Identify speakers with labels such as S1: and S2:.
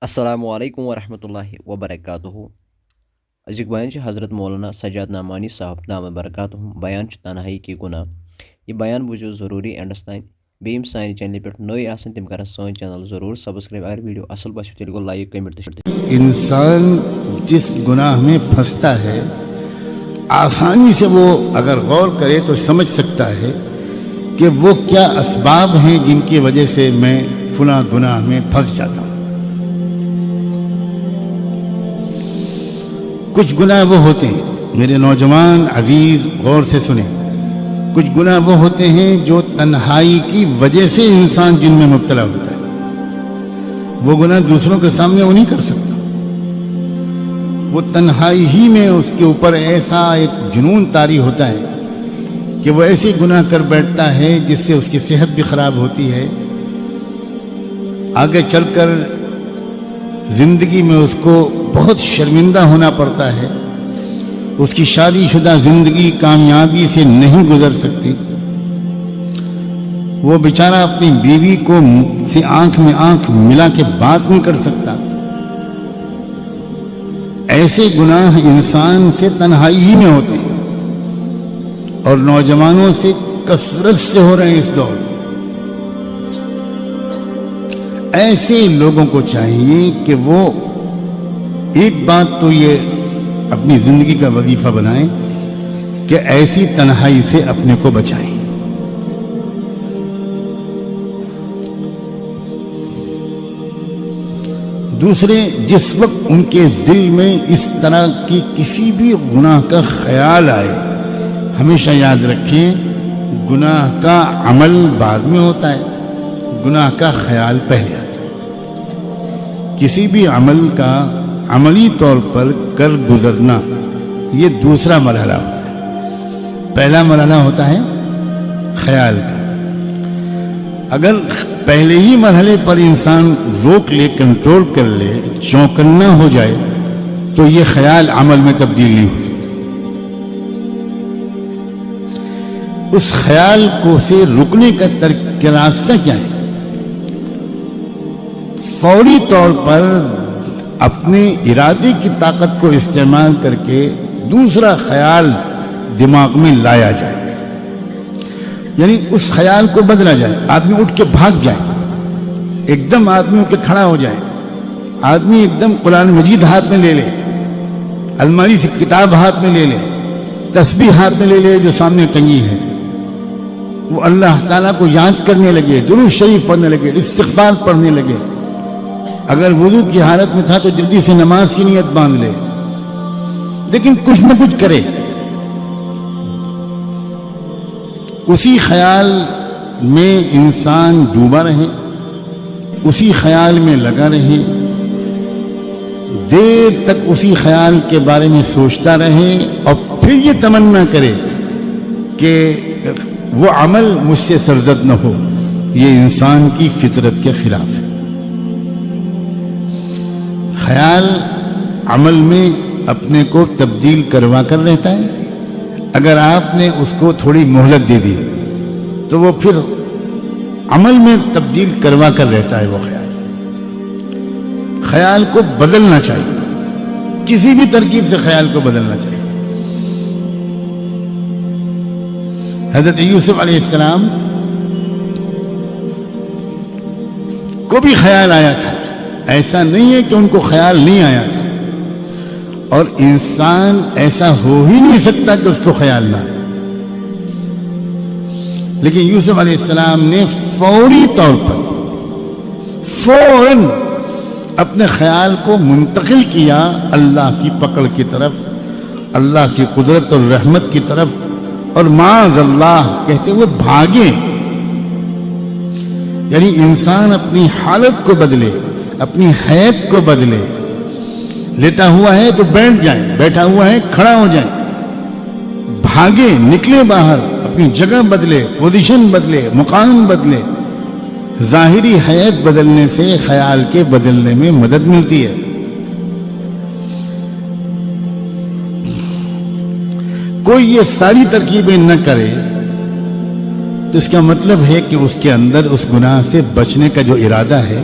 S1: السلام علیکم ورحمۃ اللہ وبرکاتہ ازیک بیان حضرت مولانا سجاد نعمانی صاحب نام برکاتہ بیان تنہائی کی گناہ یہ بیان بوزو ضروری اینڈس تین بیم سانہ چینل پہ نئی آسن تم کرن سون چینل ضرور سبسکرائب اگر ویڈیو اصل باسو تیل گو لائک کمنٹ
S2: انسان جس گناہ میں پھنستا ہے آسانی سے وہ اگر غور کرے تو سمجھ سکتا ہے کہ وہ کیا اسباب ہیں جن کی وجہ سے میں فلاں گناہ میں پھنس جاتا ہوں۔ کچھ گناہ وہ ہوتے ہیں، میرے نوجوان عزیز غور سے سنیں، کچھ گناہ وہ ہوتے ہیں جو تنہائی کی وجہ سے انسان جن میں مبتلا ہوتا ہے۔ وہ گناہ دوسروں کے سامنے وہ نہیں کر سکتا، وہ تنہائی ہی میں اس کے اوپر ایسا ایک جنون طاری ہوتا ہے کہ وہ ایسے گناہ کر بیٹھتا ہے جس سے اس کی صحت بھی خراب ہوتی ہے، آگے چل کر زندگی میں اس کو بہت شرمندہ ہونا پڑتا ہے، اس کی شادی شدہ زندگی کامیابی سے نہیں گزر سکتی، وہ بیچارہ اپنی بیوی کو سے آنکھ میں آنکھ ملا کے بات نہیں کر سکتا۔ ایسے گناہ انسان سے تنہائی ہی میں ہوتے ہیں اور نوجوانوں سے کثرت سے ہو رہے ہیں اس دور میں۔ ایسے لوگوں کو چاہیے کہ وہ ایک بات تو یہ اپنی زندگی کا وظیفہ بنائیں کہ ایسی تنہائی سے اپنے کو بچائیں۔ دوسرے، جس وقت ان کے دل میں اس طرح کی کسی بھی گناہ کا خیال آئے، ہمیشہ یاد رکھیں گناہ کا عمل بعد میں ہوتا ہے، گناہ کا خیال پہلے آتا ہے۔ کسی بھی عمل کا عملی طور پر کر گزرنا یہ دوسرا مرحلہ ہوتا ہے، پہلا مرحلہ ہوتا ہے خیال کا۔ اگر پہلے ہی مرحلے پر انسان روک لے، کنٹرول کر لے، چوکنا ہو جائے تو یہ خیال عمل میں تبدیل نہیں ہو سکتا۔ اس خیال کو سے رکنے کا راستہ کیا ہے؟ فوری طور پر اپنے ارادے کی طاقت کو استعمال کر کے دوسرا خیال دماغ میں لایا جائے، یعنی اس خیال کو بدلا جائے۔ آدمی اٹھ کے بھاگ جائے، ایک دم آدمی اٹھ کے کھڑا ہو جائے، آدمی ایک دم قرآن مجید ہاتھ میں لے لے، الماری سے کتاب ہاتھ میں لے لے، تسبیح ہاتھ میں لے لے جو سامنے ٹنگی ہے، وہ اللہ تعالیٰ کو یاد کرنے لگے، درود شریف پڑھنے لگے، استغفار پڑھنے لگے۔ اگر وضو کی حالت میں تھا تو جلدی سے نماز کی نیت باندھ لے، لیکن کچھ نہ کچھ کرے، اسی خیال میں انسان ڈوبا رہے، اسی خیال میں لگا رہے، دیر تک اسی خیال کے بارے میں سوچتا رہے اور پھر یہ تمنا کرے کہ وہ عمل مجھ سے سرزد نہ ہو، یہ انسان کی فطرت کے خلاف ہے۔ خیال عمل میں اپنے کو تبدیل کروا کر رہتا ہے، اگر آپ نے اس کو تھوڑی مہلت دے دی تو وہ پھر عمل میں تبدیل کروا کر رہتا ہے۔ وہ خیال کو بدلنا چاہیے، کسی بھی ترکیب سے خیال کو بدلنا چاہیے۔ حضرت یوسف علیہ السلام کو بھی خیال آیا تھا، ایسا نہیں ہے کہ ان کو خیال نہیں آیا تھا، اور انسان ایسا ہو ہی نہیں سکتا کہ اس کو خیال نہ آئے، لیکن یوسف علیہ السلام نے فوری طور پر فوراً اپنے خیال کو منتقل کیا اللہ کی پکڑ کی طرف، اللہ کی قدرت اور رحمت کی طرف، اور معاذ اللہ کہتے ہوئے بھاگے۔ یعنی انسان اپنی حالت کو بدلے، اپنی حیثیت کو بدلے، لیٹا ہوا ہے تو بیٹھ جائے، بیٹھا ہوا ہے کھڑا ہو جائے، بھاگے، نکلے باہر، اپنی جگہ بدلے، پوزیشن بدلے، مقام بدلے۔ ظاہری حیثیت بدلنے سے خیال کے بدلنے میں مدد ملتی ہے۔ کوئی یہ ساری ترکیبیں نہ کرے تو اس کا مطلب ہے کہ اس کے اندر اس گناہ سے بچنے کا جو ارادہ ہے